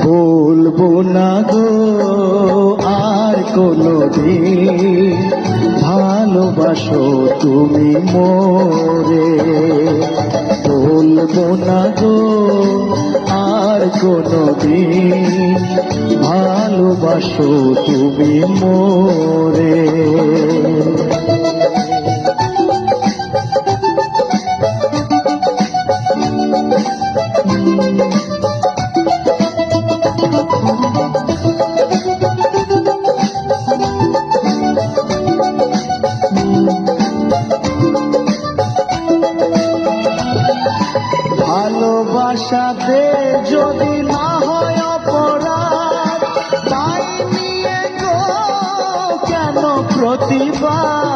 বলবো না গো আর কোনদিন ভালোবাসো তুমি মোরে। বলবো না গো আর কোনদিন ভালোবাসো তুমি মোরে। ভালোবাসাতে যদি না হয় অপরাধ, তাই নিয়ে গো কেন প্রতিবাদ?